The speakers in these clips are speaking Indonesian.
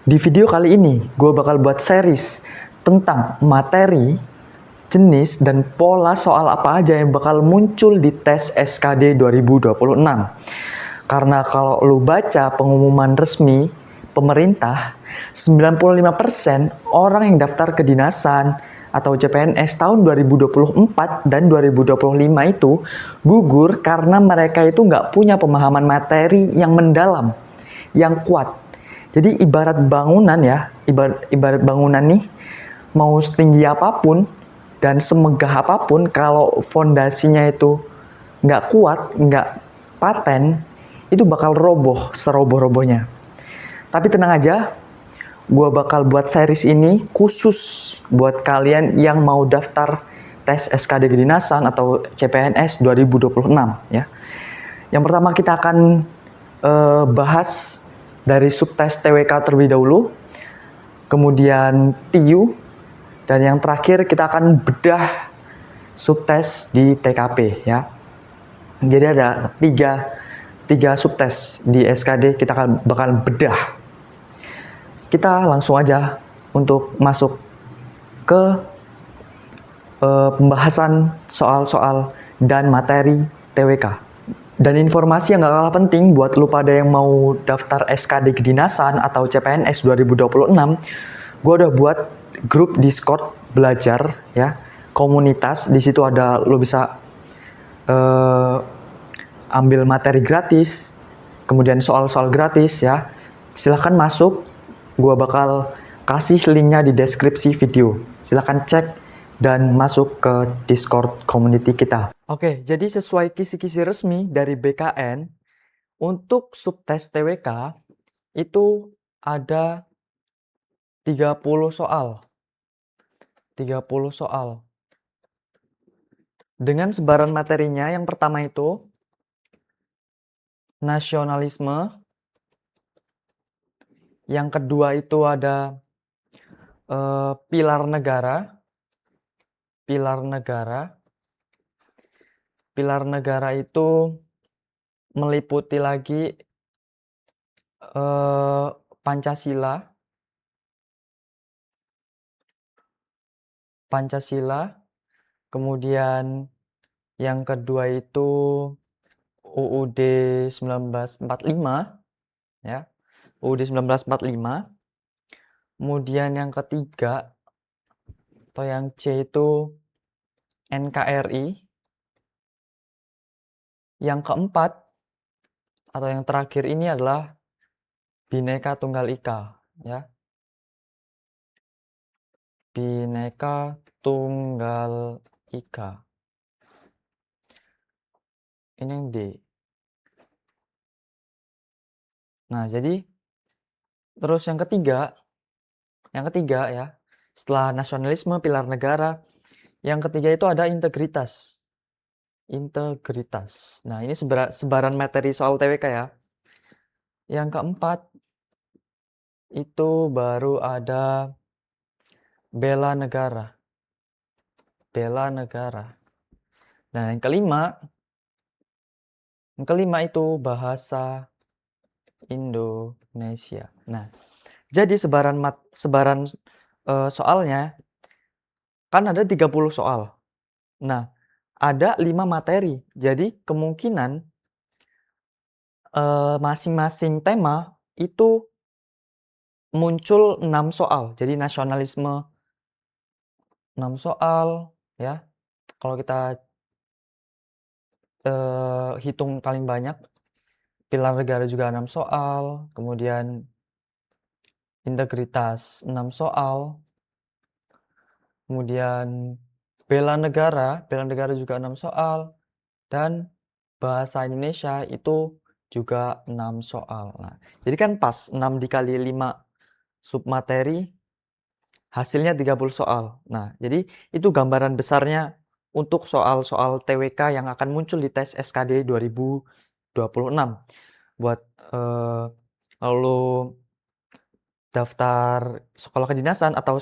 Di video kali ini, gue bakal buat series tentang materi, jenis, dan pola soal apa aja yang bakal muncul di tes SKD 2026. Karena kalau lu baca pengumuman resmi pemerintah, 95% orang yang daftar kedinasan atau CPNS tahun 2024 dan 2025 itu gugur karena mereka itu nggak punya pemahaman materi yang mendalam, yang kuat. Jadi ibarat bangunan ya, ibarat bangunan nih, mau setinggi apapun dan semegah apapun, kalau fondasinya itu nggak kuat, nggak paten, itu bakal roboh seroboh-robohnya. Tapi tenang aja, gue bakal buat series ini khusus buat kalian yang mau daftar tes SKD Kedinasan atau CPNS 2026 ya. Yang pertama kita akan bahas dari subtes TWK terlebih dahulu, kemudian TIU, dan yang terakhir kita akan bedah subtes di TKP ya. Jadi ada tiga subtes di SKD kita bakal bedah. Kita langsung aja untuk masuk ke pembahasan soal-soal dan materi TWK. Dan informasi yang gak kalah penting buat lu pada yang mau daftar SKD Kedinasan atau CPNS 2026, gue udah buat grup Discord belajar ya, komunitas. Di situ ada lu bisa ambil materi gratis, kemudian soal-soal gratis ya. Silahkan masuk, gue bakal kasih linknya di deskripsi video. Silahkan cek dan masuk ke Discord community kita. Oke, jadi sesuai kisi-kisi resmi dari BKN, untuk subtes TWK itu ada 30 soal. 30 soal. Dengan sebaran materinya, yang pertama itu nasionalisme. Yang kedua itu ada pilar negara. Pilar negara. Pilar negara itu meliputi lagi Pancasila. Pancasila. Kemudian yang kedua itu UUD 1945 ya. UUD 1945. Kemudian yang ketiga atau yang C itu NKRI. Yang keempat atau yang terakhir ini adalah Bhinneka Tunggal Ika ya. Bhinneka Tunggal Ika. Ini yang D. Nah, jadi terus yang ketiga ya, setelah nasionalisme, pilar negara, yang ketiga itu ada integritas. Integritas. Nah, ini sebaran materi soal TWK ya. Yang keempat itu baru ada bela negara. Bela negara. Nah, yang kelima itu bahasa Indonesia. Nah, jadi sebaran soalnya kan ada 30 soal. Nah, ada 5 materi. Jadi kemungkinan masing-masing tema itu muncul 6 soal. Jadi nasionalisme 6 soal ya. Kalau kita hitung paling banyak, pilar negara juga 6 soal, kemudian integritas 6 soal, kemudian bela negara juga 6 soal, dan bahasa Indonesia itu juga 6 soal. Nah, jadi kan pas 6 dikali 5 submateri, hasilnya 30 soal. Nah, jadi itu gambaran besarnya untuk soal-soal TWK yang akan muncul di tes SKD 2026. Buat kalau daftar sekolah kedinasan atau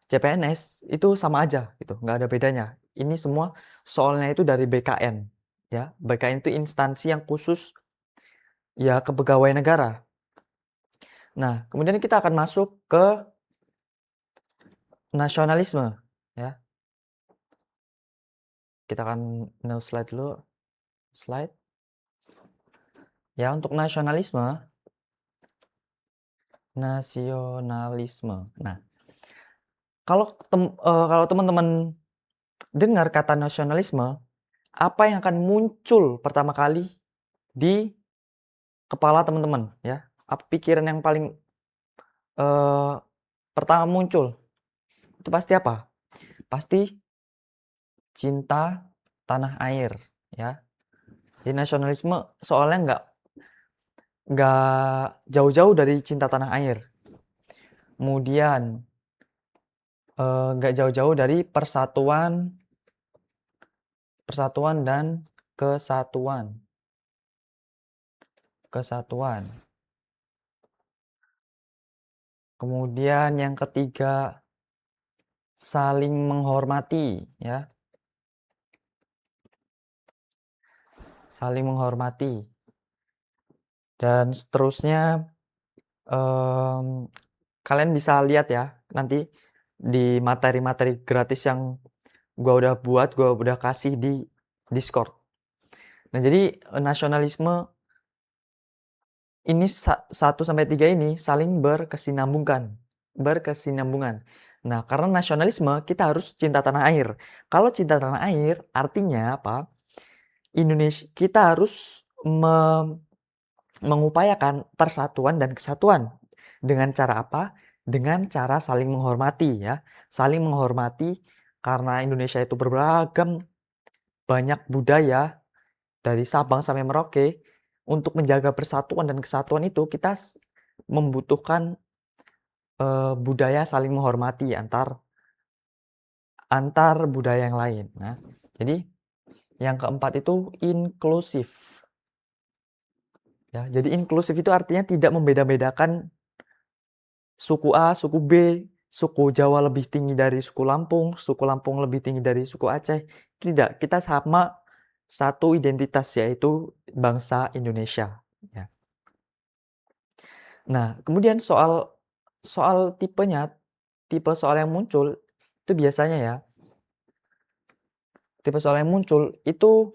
CPNS itu sama aja gitu, nggak ada bedanya. Ini semua soalnya itu dari BKN ya. BKN itu instansi yang khusus ya kepegawaian negara. Nah, kemudian kita akan masuk ke nasionalisme, ya. Kita akan no slide dulu, slide. Ya, untuk nasionalisme. Nah, kalau teman-teman dengar kata nasionalisme, apa yang akan muncul pertama kali di kepala teman-teman, ya? Apa pikiran yang paling pertama muncul? Itu pasti apa? Pasti cinta tanah air, ya. Jadi nasionalisme soalnya nggak jauh-jauh dari cinta tanah air. Kemudian nggak jauh-jauh dari persatuan dan kesatuan. Kemudian yang ketiga, saling menghormati, ya. Saling menghormati. Dan seterusnya, kalian bisa lihat ya nanti di materi-materi gratis yang gua udah kasih di Discord. Nah, jadi nasionalisme ini 1-3 ini saling berkesinambungan. Nah, karena nasionalisme kita harus cinta tanah air. Kalau cinta tanah air artinya apa? Indonesia kita harus mengupayakan persatuan dan kesatuan. Dengan cara apa? Dengan cara saling menghormati, ya. Saling menghormati karena Indonesia itu berberagam banyak budaya dari Sabang sampai Merauke. Untuk menjaga persatuan dan kesatuan itu kita membutuhkan budaya saling menghormati antar budaya yang lain. Nah, jadi yang keempat itu inklusif. Ya, jadi inklusif itu artinya tidak membeda-bedakan suku A, suku B, suku Jawa lebih tinggi dari suku Lampung lebih tinggi dari suku Aceh. Tidak, kita sama satu identitas yaitu bangsa Indonesia. Ya. Nah, kemudian soal tipenya, tipe soal yang muncul itu biasanya ya, tipe soal yang muncul itu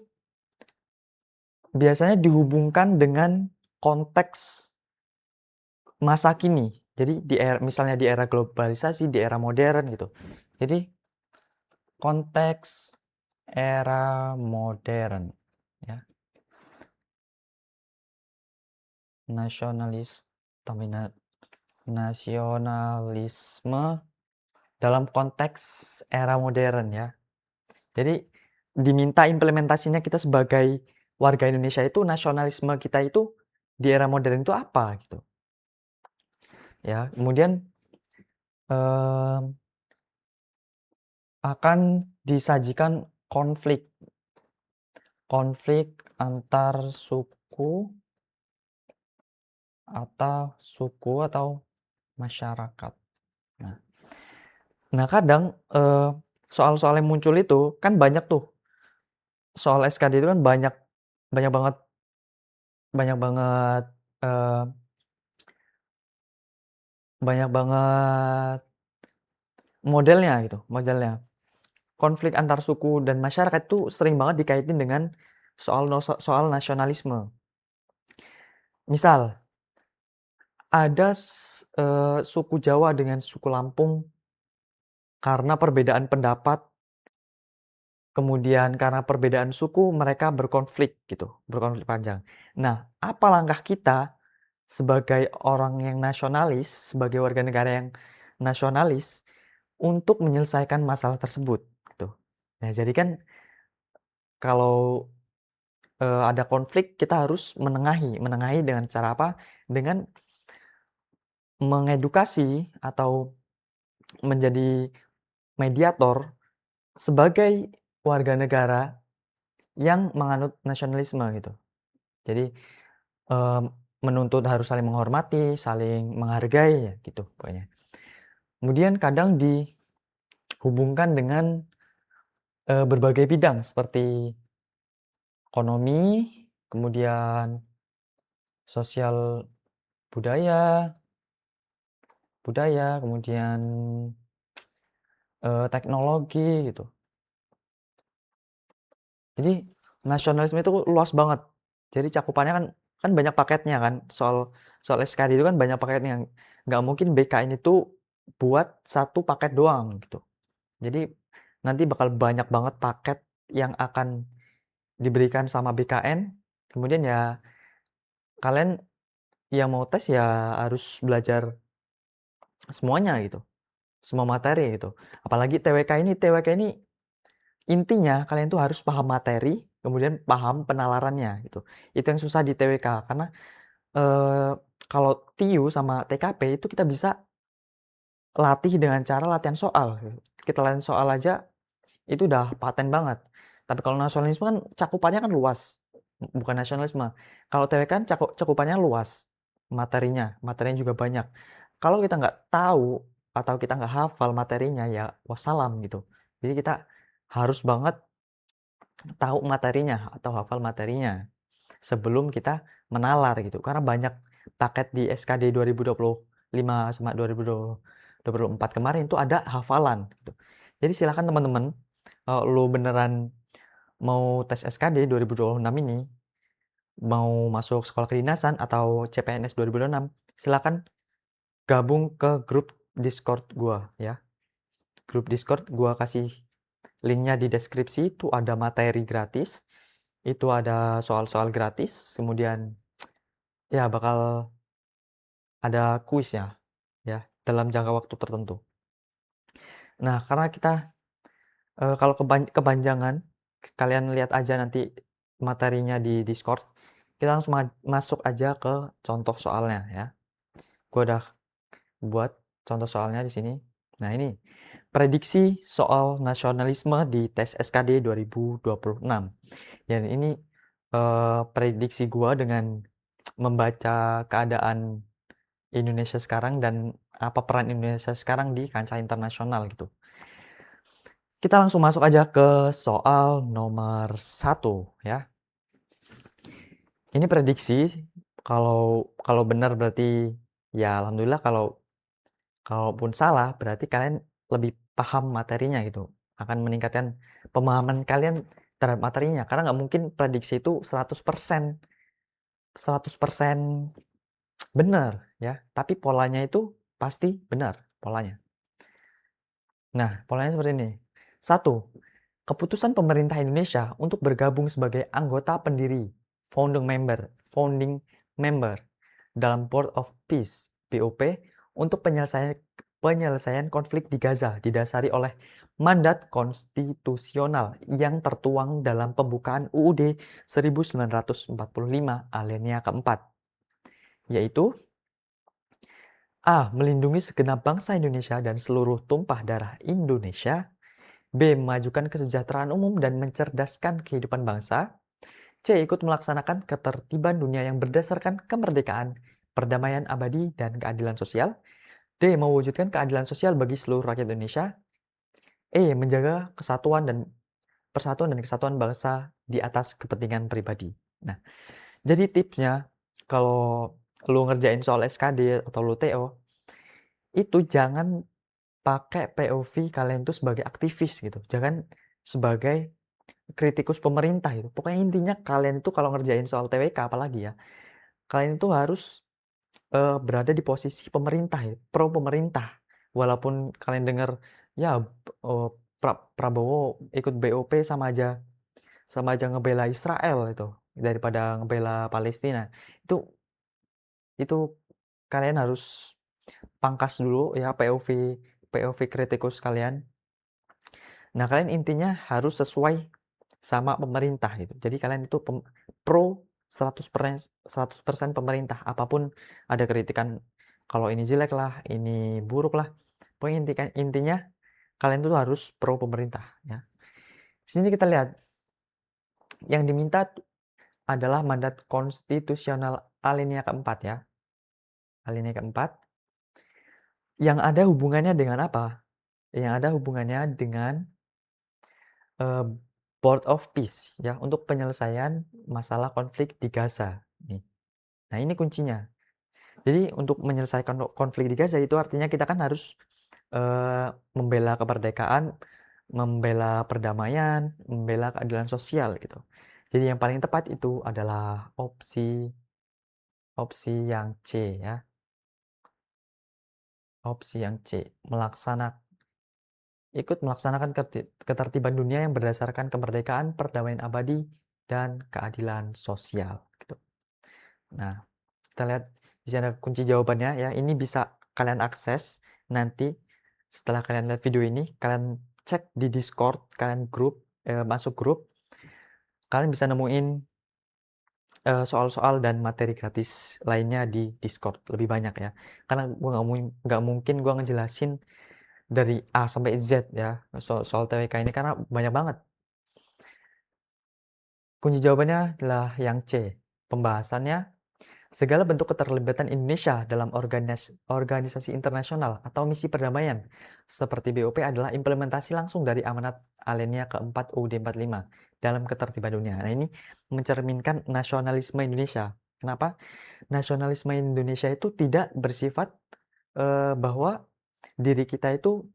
biasanya dihubungkan dengan konteks masa kini. Jadi misalnya di era globalisasi, di era modern gitu. Jadi konteks era modern, ya. Nasionalisme dalam konteks era modern, ya. Jadi diminta implementasinya kita sebagai warga Indonesia itu, nasionalisme kita itu di era modern itu apa gitu. Ya, kemudian akan disajikan konflik antar suku atau masyarakat. Nah, kadang soal-soal yang muncul itu kan banyak tuh. Soal SKD itu kan banyak banget eh, banyak banget modelnya gitu, modelnya. Konflik antar suku dan masyarakat itu sering banget dikaitin dengan soal nasionalisme. Misal ada suku Jawa dengan suku Lampung karena perbedaan pendapat, kemudian karena perbedaan suku mereka berkonflik gitu, berkonflik panjang. Nah, apa langkah kita sebagai orang yang nasionalis, sebagai warga negara yang nasionalis untuk menyelesaikan masalah tersebut gitu. Nah, jadi kan kalau ada konflik kita harus menengahi dengan cara apa? Dengan mengedukasi atau menjadi mediator sebagai warga negara yang menganut nasionalisme gitu. Jadi menuntut harus saling menghormati, saling menghargai ya gitu pokoknya. Kemudian kadang dihubungkan dengan berbagai bidang seperti ekonomi, kemudian sosial budaya, budaya, kemudian teknologi gitu. Jadi nasionalisme itu luas banget. Jadi cakupannya kan banyak paketnya kan. Soal SKD itu kan banyak paketnya. Nggak mungkin BKN itu buat satu paket doang gitu. Jadi nanti bakal banyak banget paket yang akan diberikan sama BKN. Kemudian ya kalian yang mau tes ya harus belajar semuanya gitu. Semua materi gitu. Apalagi TWK ini intinya kalian tuh harus paham materi, kemudian paham penalarannya gitu. Itu yang susah di TWK karena eh, kalau TIU sama TKP itu kita bisa latih dengan cara latihan soal. Kita latihan soal aja itu udah paten banget. Tapi kalau nasionalisme kan cakupannya kan luas. Bukan nasionalisme. Kalau TWK kan cakupannya luas. Materinya juga banyak. Kalau kita nggak tahu atau kita nggak hafal materinya ya wassalam gitu. Jadi kita harus banget tahu materinya atau hafal materinya sebelum kita menalar gitu. Karena banyak paket di SKD 2025 sama 2024 kemarin itu ada hafalan gitu. Jadi silakan teman-teman, kalau lu beneran mau tes SKD 2026 ini, mau masuk sekolah kedinasan atau CPNS 2026, silakan gabung ke grup Discord gua ya. Grup Discord gua kasih linknya di deskripsi, itu ada materi gratis, itu ada soal-soal gratis, kemudian ya bakal ada kuisnya ya dalam jangka waktu tertentu. Nah, karena kita kalau kepanjangan, kalian lihat aja nanti materinya di Discord. Kita langsung masuk aja ke contoh soalnya ya. Gue udah buat contoh soalnya di sini. Nah, ini prediksi soal nasionalisme di tes SKD 2026. Dan ini prediksi gue dengan membaca keadaan Indonesia sekarang dan apa peran Indonesia sekarang di kancah internasional gitu. Kita langsung masuk aja ke soal nomor 1 ya. Ini prediksi, kalau benar berarti ya alhamdulillah, kalaupun salah berarti kalian lebih paham materinya gitu. Akan meningkatkan pemahaman kalian terhadap materinya karena nggak mungkin prediksi itu 100% benar ya, tapi polanya itu pasti benar polanya. Nah, polanya seperti ini. 1. Keputusan pemerintah Indonesia untuk bergabung sebagai anggota pendiri founding member dalam Board of Peace (BOP) untuk penyelesaian konflik di Gaza didasari oleh mandat konstitusional yang tertuang dalam pembukaan UUD 1945 alinea keempat, yaitu A. Melindungi segenap bangsa Indonesia dan seluruh tumpah darah Indonesia. B. Memajukan kesejahteraan umum dan mencerdaskan kehidupan bangsa. C. Ikut melaksanakan ketertiban dunia yang berdasarkan kemerdekaan, perdamaian abadi, dan keadilan sosial. D. Mewujudkan keadilan sosial bagi seluruh rakyat Indonesia. E. Menjaga persatuan dan kesatuan bangsa di atas kepentingan pribadi. Nah, jadi tipsnya kalau lu ngerjain soal SKD atau lu TO, itu jangan pakai POV kalian tuh sebagai aktivis gitu. Jangan sebagai kritikus pemerintah itu. Pokoknya intinya kalian itu kalau ngerjain soal TWK apalagi ya, kalian itu harus berada di posisi pemerintah ya, pro pemerintah. Walaupun kalian dengar ya Prabowo ikut BOP sama aja ngebela Israel itu daripada ngebela Palestina. Itu kalian harus pangkas dulu ya POV kritikus kalian. Nah, kalian intinya harus sesuai sama pemerintah gitu. Jadi kalian itu pro 100% pemerintah. Apapun ada kritikan, kalau ini jelek lah, ini buruk lah. Pokoknya intinya kalian itu harus pro pemerintah ya. Di sini kita lihat yang diminta adalah mandat konstitusional alinea keempat ya. Alinea keempat. Yang ada hubungannya dengan apa? Yang ada hubungannya dengan Board of Peace ya, untuk penyelesaian masalah konflik di Gaza nih. Nah, ini kuncinya. Jadi untuk menyelesaikan konflik di Gaza itu artinya kita kan harus membela kemerdekaan, membela perdamaian, membela keadilan sosial gitu. Jadi yang paling tepat itu adalah opsi yang C ya. Opsi yang C, ikut melaksanakan ketertiban dunia yang berdasarkan kemerdekaan, perdamaian abadi, dan keadilan sosial gitu. Nah, kita lihat di sini ada kunci jawabannya ya. Ini bisa kalian akses nanti setelah kalian lihat video ini, kalian cek di Discord, kalian masuk grup, kalian bisa nemuin soal-soal dan materi gratis lainnya di Discord lebih banyak ya. Karena gue nggak mungkin gue ngejelasin dari A sampai Z ya soal TWK ini karena banyak banget. Kunci jawabannya adalah yang C. Pembahasannya, segala bentuk keterlibatan Indonesia dalam organisasi internasional atau misi perdamaian seperti BOP adalah implementasi langsung dari amanat Alenia keempat UUD 45 dalam ketertiban dunia. Nah, ini mencerminkan nasionalisme Indonesia. Kenapa? Nasionalisme Indonesia itu tidak bersifat bahwa diri kita itu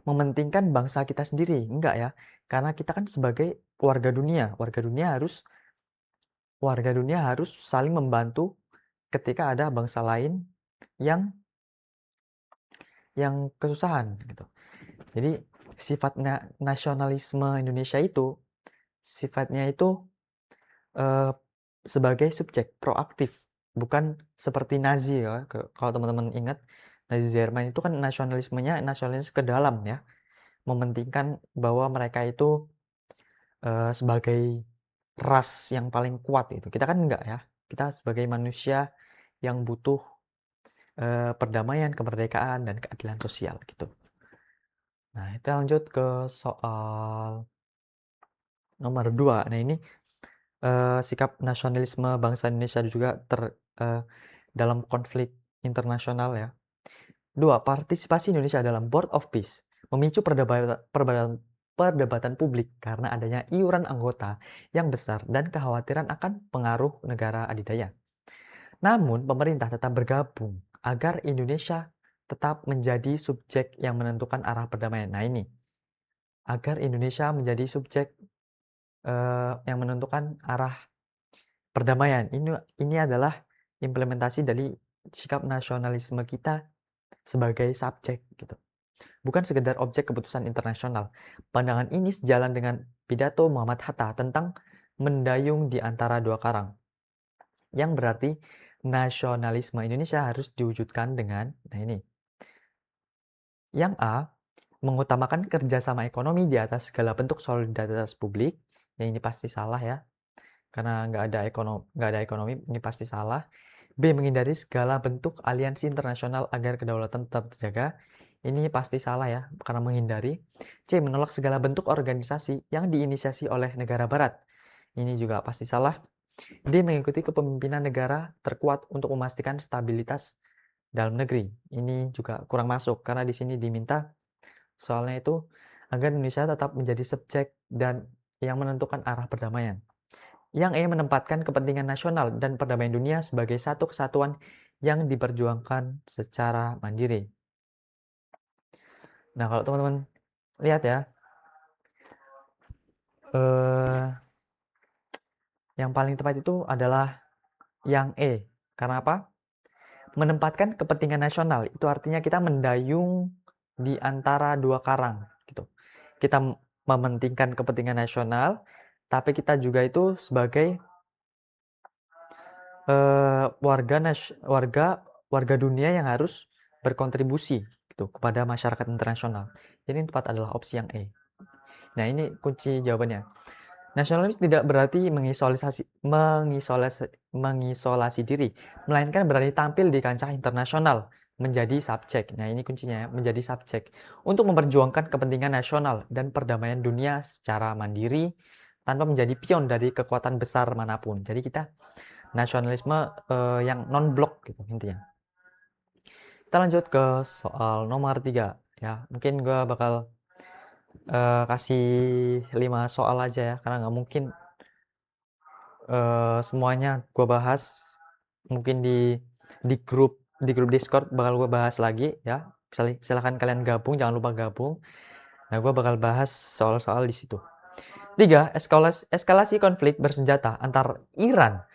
mementingkan bangsa kita sendiri. Enggak ya. Karena kita kan sebagai warga dunia harus saling membantu ketika ada bangsa lain yang kesusahan gitu. Jadi sifatnya nasionalisme Indonesia itu sifatnya itu sebagai subjek proaktif, bukan seperti Nazi ya. Kalau teman-teman ingat, Nazi Jerman itu kan nasionalismenya nasionalis ke dalam ya, mementingkan bahwa mereka itu sebagai ras yang paling kuat itu. Kita kan enggak ya. Kita sebagai manusia yang butuh perdamaian, kemerdekaan, dan keadilan sosial gitu. Nah, kita lanjut ke soal nomor 2. Nah, ini sikap nasionalisme bangsa Indonesia juga dalam konflik internasional ya. 2. Partisipasi Indonesia dalam Board of Peace memicu perdebatan publik karena adanya iuran anggota yang besar dan kekhawatiran akan pengaruh negara adidaya. Namun, pemerintah tetap bergabung agar Indonesia tetap menjadi subjek yang menentukan arah perdamaian. Nah, ini agar Indonesia menjadi subjek yang menentukan arah perdamaian. Ini adalah implementasi dari sikap nasionalisme kita sebagai subjek gitu. Bukan sekedar objek keputusan internasional. Pandangan ini sejalan dengan pidato Muhammad Hatta tentang mendayung di antara dua karang. Yang berarti nasionalisme Indonesia harus diwujudkan dengan, nah ini. Yang A, mengutamakan kerjasama ekonomi di atas segala bentuk solidaritas publik. Yang ini pasti salah ya. Karena nggak ada ekonomi, ini pasti salah. B, menghindari segala bentuk aliansi internasional agar kedaulatan tetap terjaga. Ini pasti salah ya, karena menghindari. C, menolak segala bentuk organisasi yang diinisiasi oleh negara barat. Ini juga pasti salah. D, mengikuti kepemimpinan negara terkuat untuk memastikan stabilitas dalam negeri. Ini juga kurang masuk, karena di sini diminta soalnya itu agar Indonesia tetap menjadi subjek dan yang menentukan arah perdamaian. Yang E, menempatkan kepentingan nasional dan perdamaian dunia sebagai satu kesatuan yang diperjuangkan secara mandiri. Nah, kalau teman-teman lihat ya, yang paling tepat itu adalah yang E. Karena apa? Menempatkan kepentingan nasional. Itu artinya kita mendayung di antara dua karang. Gitu. Kita mementingkan kepentingan nasional, tapi kita juga itu sebagai warga dunia yang harus berkontribusi gitu kepada masyarakat internasional. Jadi yang tepat adalah opsi yang E. Nah, ini kunci jawabannya. Nasionalis tidak berarti mengisolasi diri, melainkan berarti tampil di kancah internasional, menjadi subjek. Nah, ini kuncinya ya, menjadi subjek untuk memperjuangkan kepentingan nasional dan perdamaian dunia secara mandiri tanpa menjadi pion dari kekuatan besar manapun. Jadi kita nasionalisme yang non-blok gitu intinya. Kita lanjut ke soal nomor 3 ya. Mungkin gue bakal kasih 5 soal aja ya, karena nggak mungkin semuanya gue bahas mungkin di di grup Discord bakal gue bahas lagi ya. Silahkan kalian gabung, jangan lupa gabung. Nah, gue bakal bahas soal-soal di situ. 3. Eskalasi konflik bersenjata antar Iran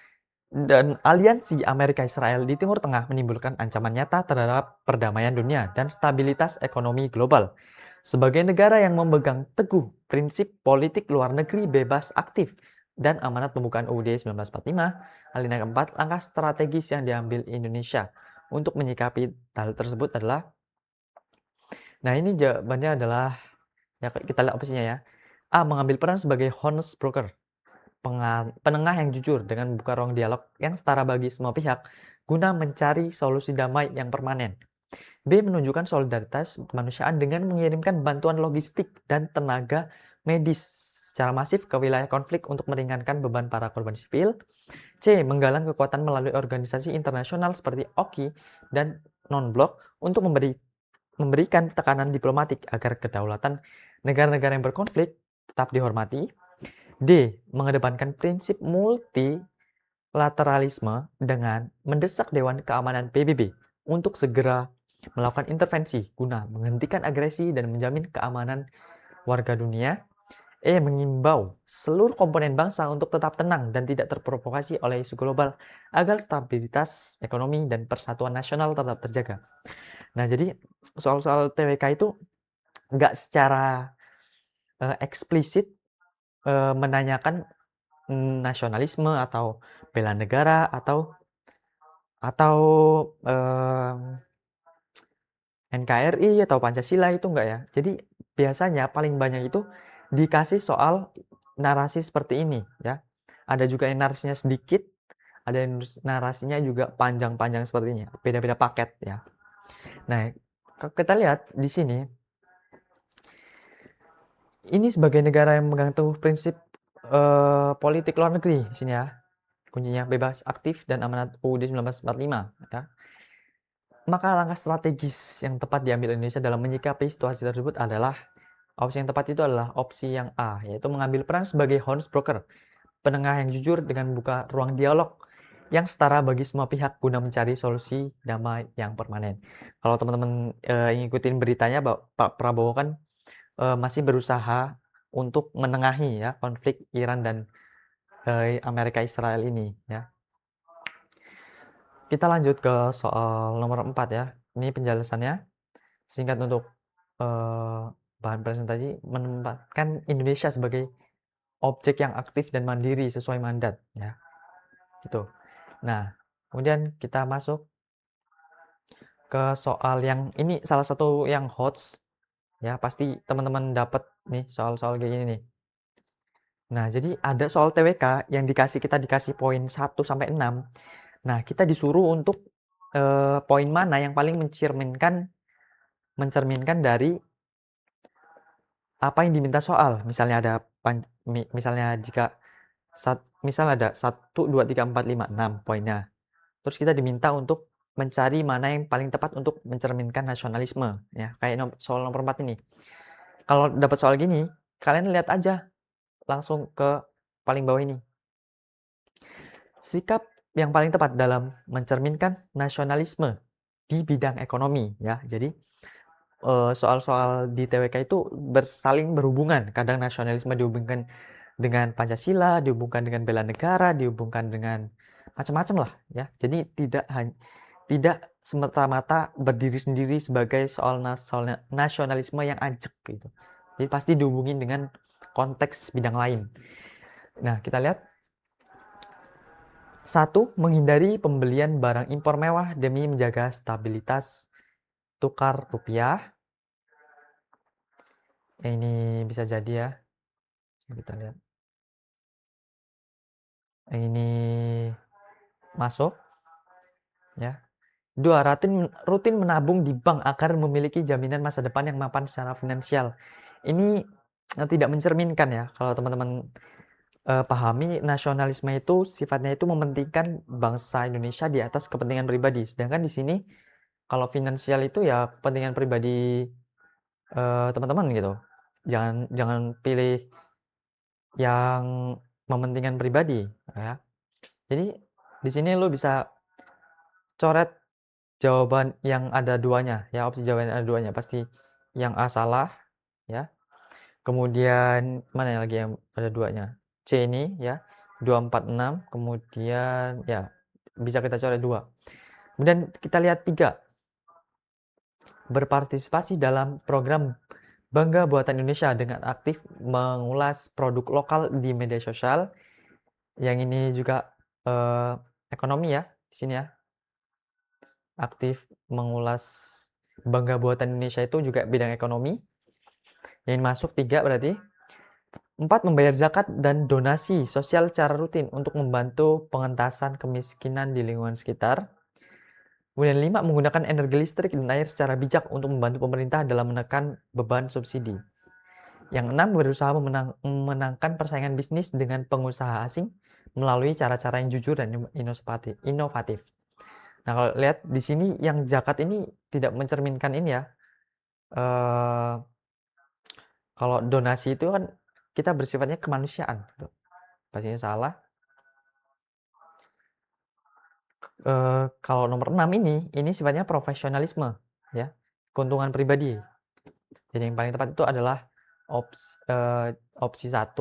dan aliansi Amerika-Israel di Timur Tengah menimbulkan ancaman nyata terhadap perdamaian dunia dan stabilitas ekonomi global. Sebagai negara yang memegang teguh prinsip politik luar negeri bebas aktif dan amanat pembukaan UUD 1945, alinea keempat, langkah strategis yang diambil Indonesia untuk menyikapi hal tersebut adalah, nah ini jawabannya adalah, ya kita lihat opsinya ya. A. Mengambil peran sebagai honest broker, penengah yang jujur dengan membuka ruang dialog yang setara bagi semua pihak guna mencari solusi damai yang permanen. B. Menunjukkan solidaritas kemanusiaan dengan mengirimkan bantuan logistik dan tenaga medis secara masif ke wilayah konflik untuk meringankan beban para korban sipil. C. Menggalang kekuatan melalui organisasi internasional seperti OKI dan non-blok untuk memberikan tekanan diplomatik agar kedaulatan negara-negara yang berkonflik tetap dihormati. D. Mengedepankan prinsip multilateralisme dengan mendesak Dewan Keamanan PBB untuk segera melakukan intervensi guna menghentikan agresi dan menjamin keamanan warga dunia. E. Mengimbau seluruh komponen bangsa untuk tetap tenang dan tidak terprovokasi oleh isu global agar stabilitas ekonomi dan persatuan nasional tetap terjaga. Nah, jadi soal-soal TWK itu nggak secara eksplisit menanyakan nasionalisme atau bela negara atau NKRI atau Pancasila, itu enggak ya. Jadi biasanya paling banyak itu dikasih soal narasi seperti ini ya. Ada juga yang narasinya sedikit, ada yang narasinya juga panjang-panjang seperti ini. Beda-beda paket ya. Nah, kita lihat di sini, ini sebagai negara yang memegang teguh prinsip politik luar negeri di sini ya. Kuncinya bebas aktif dan amanat UUD 1945 ya. Maka langkah strategis yang tepat diambil Indonesia dalam menyikapi situasi tersebut adalah, opsi yang tepat itu adalah opsi yang A, yaitu mengambil peran sebagai honest broker, penengah yang jujur dengan membuka ruang dialog yang setara bagi semua pihak guna mencari solusi damai yang permanen. Kalau teman-teman ngikutin beritanya, Pak Prabowo kan masih berusaha untuk menengahi ya konflik Iran dan Amerika Israel ini ya. Kita lanjut ke soal nomor 4 ya. Ini penjelasannya singkat untuk bahan presentasi, menempatkan Indonesia sebagai objek yang aktif dan mandiri sesuai mandat ya. Gitu. Nah, kemudian kita masuk ke soal yang ini, salah satu yang hot ya, pasti teman-teman dapat nih soal-soal kayak gini nih. Nah, jadi ada soal TWK yang kita dikasih poin 1 sampai 6. Nah, kita disuruh untuk poin mana yang paling mencerminkan dari apa yang diminta soal. Misalnya ada misalnya jika misal ada 1 2 3 4 5 6 poinnya. Terus kita diminta untuk mencari mana yang paling tepat untuk mencerminkan nasionalisme ya. Kayak soal nomor 4 ini. Kalau dapat soal gini, kalian lihat aja langsung ke paling bawah ini. Sikap yang paling tepat dalam mencerminkan nasionalisme di bidang ekonomi ya. Jadi soal-soal di TWK itu saling berhubungan. Kadang nasionalisme dihubungkan dengan Pancasila, dihubungkan dengan bela negara, dihubungkan dengan macam-macam lah ya. Jadi tidak semata-mata berdiri sendiri sebagai soal nasionalisme yang ajak gitu. Jadi pasti dihubungin dengan konteks bidang lain. Nah, kita lihat. 1. Menghindari pembelian barang impor mewah demi menjaga stabilitas tukar rupiah. Ini bisa jadi ya. Kita lihat. Ini masuk ya. 2. Rutin menabung di bank agar memiliki jaminan masa depan yang mapan secara finansial. Ini tidak mencerminkan ya. Kalau teman-teman pahami, nasionalisme itu sifatnya itu mementingkan bangsa Indonesia di atas kepentingan pribadi. Sedangkan di sini kalau finansial itu ya kepentingan pribadi teman-teman gitu. Jangan pilih yang mementingkan pribadi ya. Jadi di sini lo bisa coret jawaban yang ada duanya ya, opsi jawaban yang ada duanya. Pasti yang A salah ya. Kemudian mana yang lagi yang ada duanya? C ini ya, 246. Kemudian ya bisa kita coret 2. Kemudian kita lihat 3. Berpartisipasi dalam program Bangga Buatan Indonesia dengan aktif mengulas produk lokal di media sosial. Yang ini juga ekonomi ya di sini ya. Aktif mengulas Bangga Buatan Indonesia itu juga bidang ekonomi. Yang masuk 3 berarti. 4. Membayar zakat dan donasi sosial secara rutin untuk membantu pengentasan kemiskinan di lingkungan sekitar. Kemudian 5. Menggunakan energi listrik dan air secara bijak untuk membantu pemerintah dalam menekan beban subsidi. Yang 6. Berusaha memenangkan persaingan bisnis dengan pengusaha asing melalui cara-cara yang jujur dan inovatif. Nah, kalau lihat di sini yang zakat ini tidak mencerminkan ini ya. Kalau donasi itu kan kita bersifatnya kemanusiaan. Gitu. Pastinya salah. Kalau nomor 6 ini sifatnya profesionalisme ya, keuntungan pribadi. Jadi yang paling tepat itu adalah opsi 1,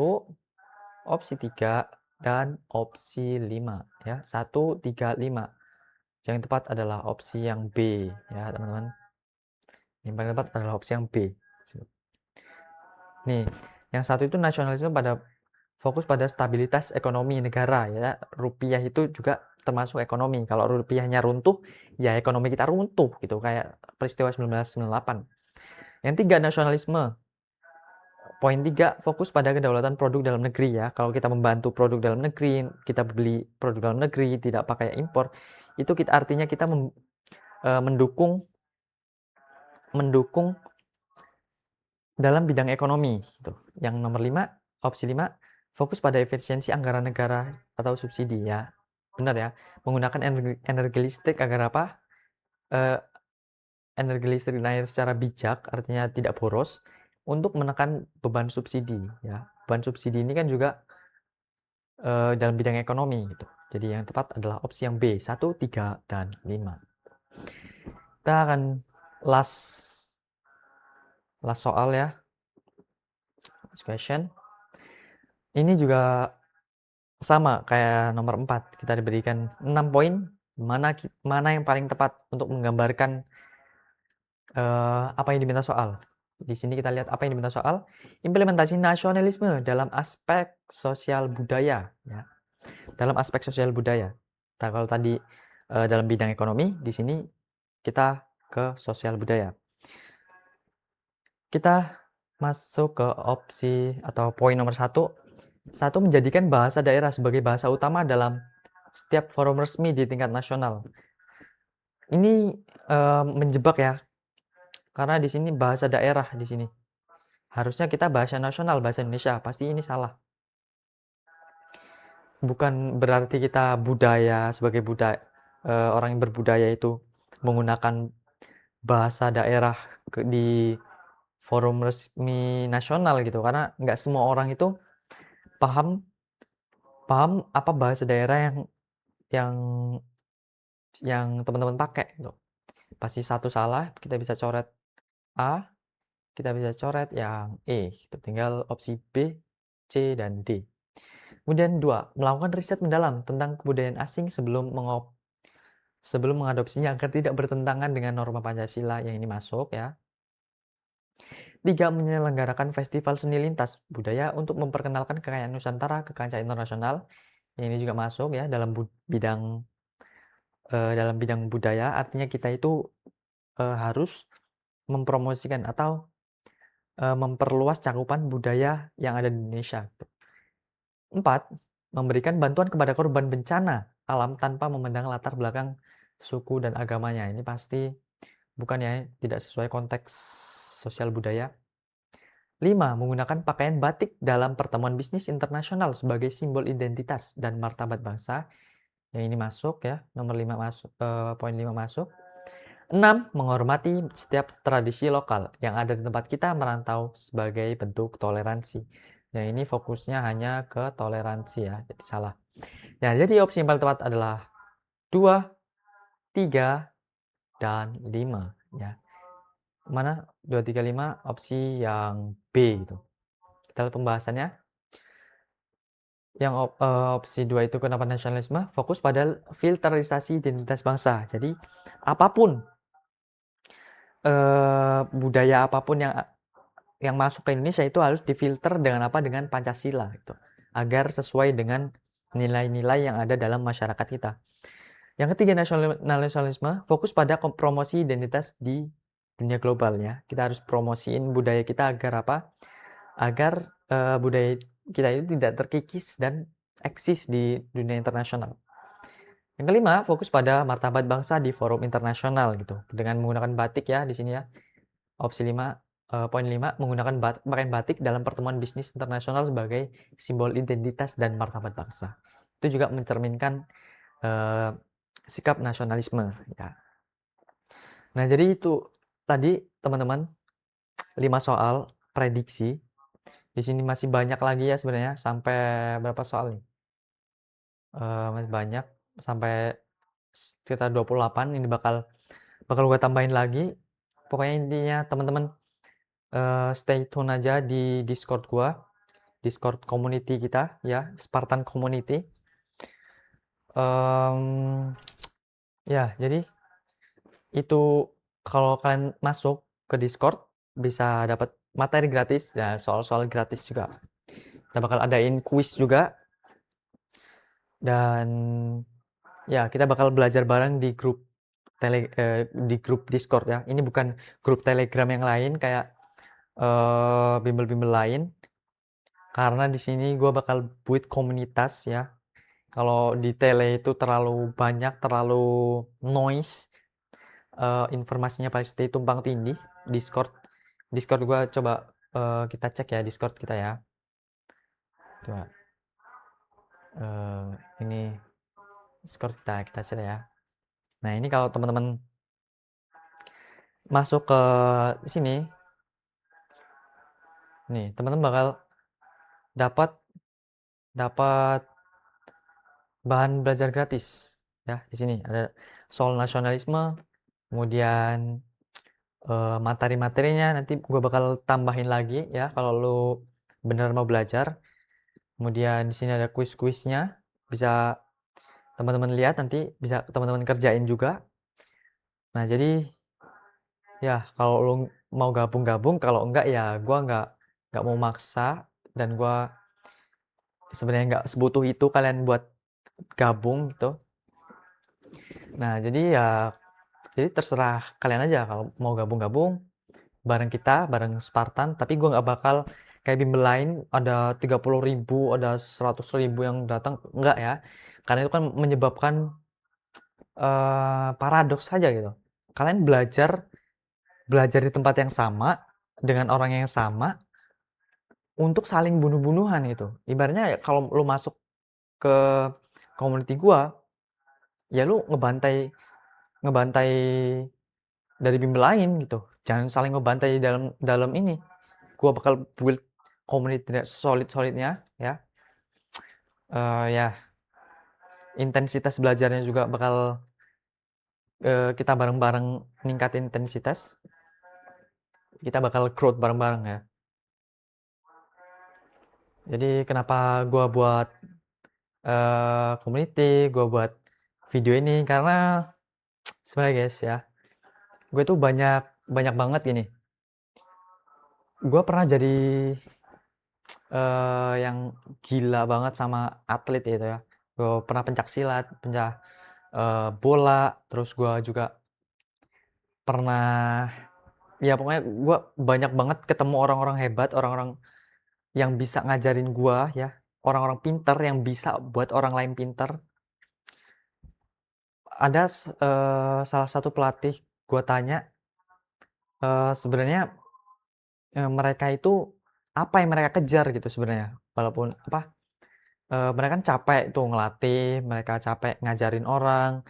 opsi 3, dan opsi 5 ya. 1, 3, 5. Yang tepat adalah opsi yang B ya, teman-teman. Yang paling tepat adalah opsi yang B. Nih, yang satu itu nasionalisme fokus pada stabilitas ekonomi negara ya. Rupiah itu juga termasuk ekonomi. Kalau rupiahnya runtuh, ya ekonomi kita runtuh gitu kayak peristiwa 1998. Yang 3, nasionalisme. Poin 3, fokus pada kedaulatan produk dalam negeri ya. Kalau kita membantu produk dalam negeri, kita beli produk dalam negeri, tidak pakai impor, itu artinya kita mendukung dalam bidang ekonomi gitu. Yang nomor 5, opsi 5, fokus pada efisiensi anggaran negara atau subsidi ya. Benar ya, menggunakan energi listrik agar apa? Energi listrik dan air secara bijak, artinya tidak boros, untuk menekan beban subsidi ya. Beban subsidi ini kan juga dalam bidang ekonomi gitu. Jadi yang tepat adalah opsi yang B, 1, 3, dan 5. Kita akan last soal ya. Last question. Ini juga sama kayak nomor 4. Kita diberikan 6 poin. Mana yang paling tepat untuk menggambarkan apa yang diminta soal. Di sini kita lihat apa yang diminta soal. Implementasi nasionalisme dalam aspek sosial budaya. Ya. Dalam aspek sosial budaya. Nah, kalau tadi dalam bidang ekonomi, di sini kita ke sosial budaya. Kita masuk ke opsi atau poin nomor 1. 1. Menjadikan bahasa daerah sebagai bahasa utama dalam setiap forum resmi di tingkat nasional. Ini menjebak ya. Karena di sini bahasa daerah di sini. Harusnya kita bahasa nasional, bahasa Indonesia. Pasti ini salah. Bukan berarti kita budaya sebagai orang yang berbudaya itu menggunakan bahasa daerah di forum resmi nasional gitu. Karena nggak semua orang itu paham apa bahasa daerah yang teman-teman pakai gitu. Pasti satu salah, kita bisa coret A, kita bisa coret yang E. Gitu. Tinggal opsi B, C, dan D. Kemudian 2, melakukan riset mendalam tentang kebudayaan asing sebelum mengadopsinya agar tidak bertentangan dengan norma Pancasila. Yang ini masuk ya. 3, menyelenggarakan festival seni lintas budaya untuk memperkenalkan kekayaan Nusantara ke kancah internasional. Yang ini juga masuk ya dalam bidang budaya. Artinya kita itu harus mempromosikan atau memperluas cakupan budaya yang ada di Indonesia. 4, memberikan bantuan kepada korban bencana alam tanpa memandang latar belakang suku dan agamanya. Ini pasti bukan ya, tidak sesuai konteks sosial budaya. 5, menggunakan pakaian batik dalam pertemuan bisnis internasional sebagai simbol identitas dan martabat bangsa. Yang ini masuk ya, nomor 5 masuk, poin 5 masuk. 6, menghormati setiap tradisi lokal yang ada di tempat kita merantau sebagai bentuk toleransi. Yang ini fokusnya hanya ke toleransi ya, jadi salah. Nah, jadi opsi yang paling tepat adalah 2, 3, dan 5 ya. Mana 2, 3, 5 opsi yang B gitu. Kita lihat pembahasannya. Yang opsi 2 itu kenapa nasionalisme? Fokus pada filterisasi identitas bangsa. Jadi apapun budaya apapun yang masuk ke Indonesia itu harus difilter dengan apa? Dengan Pancasila gitu. Agar sesuai dengan nilai-nilai yang ada dalam masyarakat kita. Yang ketiga, nasionalisme fokus pada promosi identitas di dunia global ya. Kita harus promosiin budaya kita agar apa? Agar budaya kita itu tidak terkikis dan eksis di dunia internasional. Yang kelima, fokus pada martabat bangsa di forum internasional gitu. Dengan menggunakan batik ya di sini ya. Opsi 5, poin 5, menggunakan pakaian batik dalam pertemuan bisnis internasional sebagai simbol identitas dan martabat bangsa. Itu juga mencerminkan sikap nasionalisme ya. Nah, jadi itu tadi teman-teman 5 soal prediksi. Di sini masih banyak lagi ya sebenarnya, sampai berapa soal nih? Masih banyak sampai sekitar 28. Ini bakal gue tambahin lagi. Pokoknya intinya teman-teman stay tune aja di Discord gua, Discord community kita ya, Spartan Community. Ya, jadi itu kalau kalian masuk ke Discord bisa dapat materi gratis ya, soal-soal gratis juga. Kita bakal adain kuis juga, dan ya kita bakal belajar bareng di grup di grup Discord ya. Ini bukan grup Telegram yang lain kayak bimbel-bimbel lain, karena di sini gue bakal buat komunitas ya. Kalau di tele itu terlalu banyak, terlalu noise, informasinya pasti tumpang tindih. Discord gue coba kita cek ya Discord kita ya. Coba ini Discord kita cek ya. Nah, ini kalau teman-teman masuk ke sini nih, teman-teman bakal dapat bahan belajar gratis ya. Di sini ada soal nasionalisme, kemudian materi-materinya nanti gue bakal tambahin lagi ya kalau lu bener mau belajar. Kemudian di sini ada kuis-kuisnya, bisa teman-teman lihat, nanti bisa teman-teman kerjain juga. Nah, jadi ya kalau lu mau gabung, kalau enggak ya gue nggak mau maksa, dan gue sebenarnya nggak sebutuh itu kalian buat gabung gitu. Nah, jadi terserah kalian aja kalau mau gabung bareng kita, bareng Spartan. Tapi gue nggak bakal kayak bimbel lain ada 30.000, ada 100.000 yang datang, enggak ya. Karena itu kan menyebabkan paradoks saja gitu. Kalian belajar di tempat yang sama dengan orang yang sama untuk saling bunuh-bunuhan gitu. Ibaratnya kalau lu masuk ke community gua, ya lu ngebantai dari bimbel lain gitu. Jangan saling ngebantai dalam ini. Gua bakal build community solid-solidnya ya. Ya intensitas belajarnya juga bakal kita bareng-bareng ningkatin intensitas. Kita bakal growth bareng-bareng ya. Jadi kenapa gua buat community, gua buat video ini karena sebenarnya guys ya, gue tuh banyak banget gini. Gue pernah jadi yang gila banget sama atlet gitu ya. Gue pernah pencak silat, bola, terus gue juga pernah, ya pokoknya gue banyak banget ketemu orang-orang hebat, orang-orang yang bisa ngajarin gue ya, orang-orang pintar yang bisa buat orang lain pintar. Ada salah satu pelatih, gue tanya sebenarnya mereka itu apa yang mereka kejar gitu sebenarnya, walaupun apa mereka kan capek tuh ngelatih, mereka capek ngajarin orang.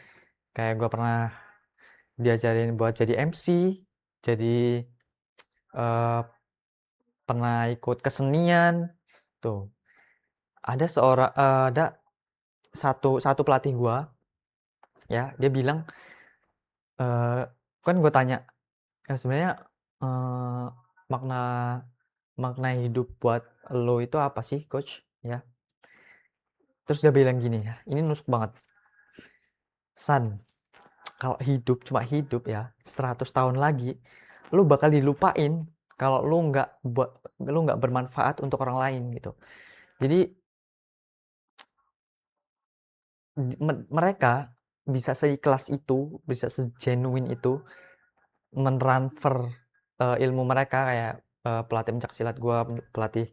Kayak gue pernah diajarin buat jadi MC, jadi pernah ikut kesenian tuh. Ada satu pelatih gue ya, dia bilang Kan gue tanya, sebenarnya makna makna hidup buat lo itu apa sih, coach? Ya. Terus dia bilang gini ya, ini nusuk banget. San, kalau hidup cuma hidup ya, 100 tahun lagi, lu bakal dilupain kalau lu nggak bermanfaat untuk orang lain gitu. Jadi mereka bisa seikhlas itu, bisa segenuine itu mentransfer ilmu mereka kayak pelatih pencak silat gue, pelatih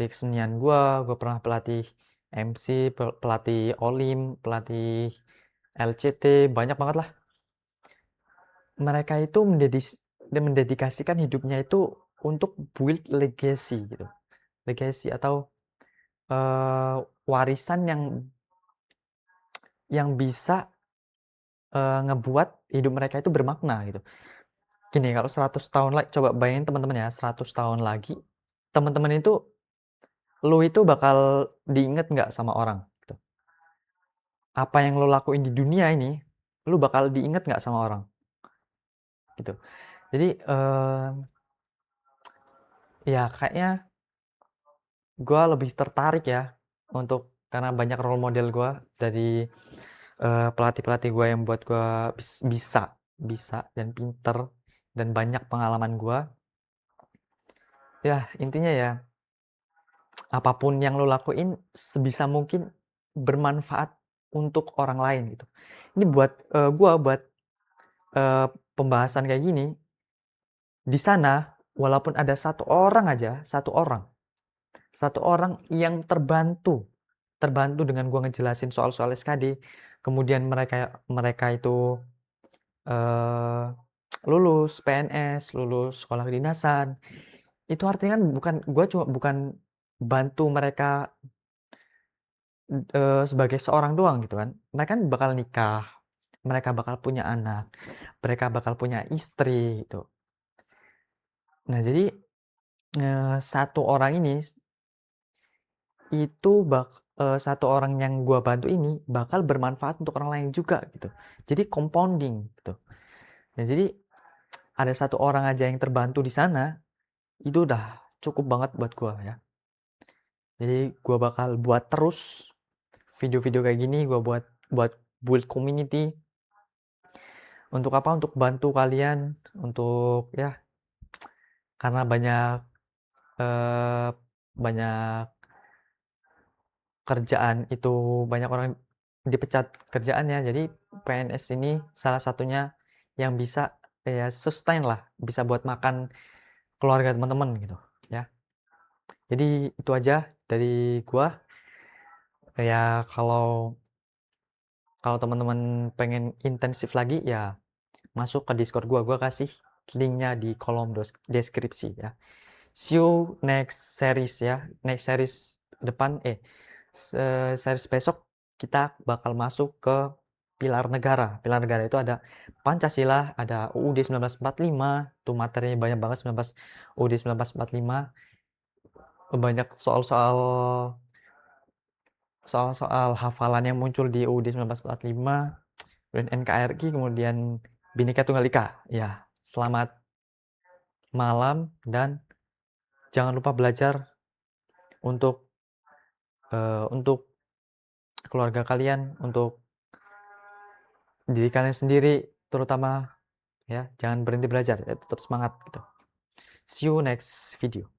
kesenian gue pernah pelatih MC, pelatih Olim, pelatih LCT, banyak banget lah. Mereka itu mendedikasikan hidupnya itu untuk build legacy gitu. Legacy atau warisan yang bisa ngebuat hidup mereka itu bermakna gitu. Gini, kalau 100 tahun lagi, coba bayangin teman-teman ya, 100 tahun lagi, teman-teman itu, lu itu bakal diinget nggak sama orang? Gitu. Apa yang lo lakuin di dunia ini, lu bakal diinget nggak sama orang? Gitu. Jadi, ya kayaknya gue lebih tertarik ya, karena banyak role model gue dari pelatih-pelatih gue yang buat gue bisa dan pinter dan banyak pengalaman gue. Ya, intinya ya, apapun yang lo lakuin sebisa mungkin bermanfaat untuk orang lain gitu. Ini buat buat pembahasan kayak gini, di sana walaupun ada satu orang yang terbantu dengan gua ngejelasin soal-soal SKD, kemudian mereka mereka itu eh, lulus PNS, lulus sekolah kedinasan, itu artinya kan bukan bantu mereka sebagai seorang doang gitu kan. Mereka kan bakal nikah, mereka bakal punya anak, mereka bakal punya istri gitu. Nah, jadi satu orang ini itu satu orang yang gua bantu ini bakal bermanfaat untuk orang lain juga gitu. Jadi compounding gitu. Nah, jadi ada satu orang aja yang terbantu di sana, itu udah cukup banget buat gua ya. Jadi gua bakal buat terus video-video kayak gini, gua buat build community. Untuk apa? Untuk bantu kalian, untuk ya, karena eh, banyak kerjaan itu, banyak orang dipecat kerjaannya. Jadi PNS ini salah satunya yang bisa ya sustain lah, bisa buat makan keluarga teman-teman gitu ya. Jadi itu aja dari gua. Ya kalau kalau teman-teman pengen intensif lagi ya masuk ke Discord gua kasih linknya di kolom deskripsi ya. See you next series ya. Next series depan series besok kita bakal masuk ke pilar negara. Pilar negara itu ada Pancasila, ada UUD 1945, tuh materinya banyak banget, UUD 1945. Banyak soal-soal hafalan yang muncul di UUD 1945, dan NKRI, kemudian Bhinneka Tunggal Ika. Ya, selamat malam dan jangan lupa belajar untuk keluarga kalian, untuk diri kalian sendiri terutama ya. Jangan berhenti belajar, ya, tetap semangat gitu. See you next video.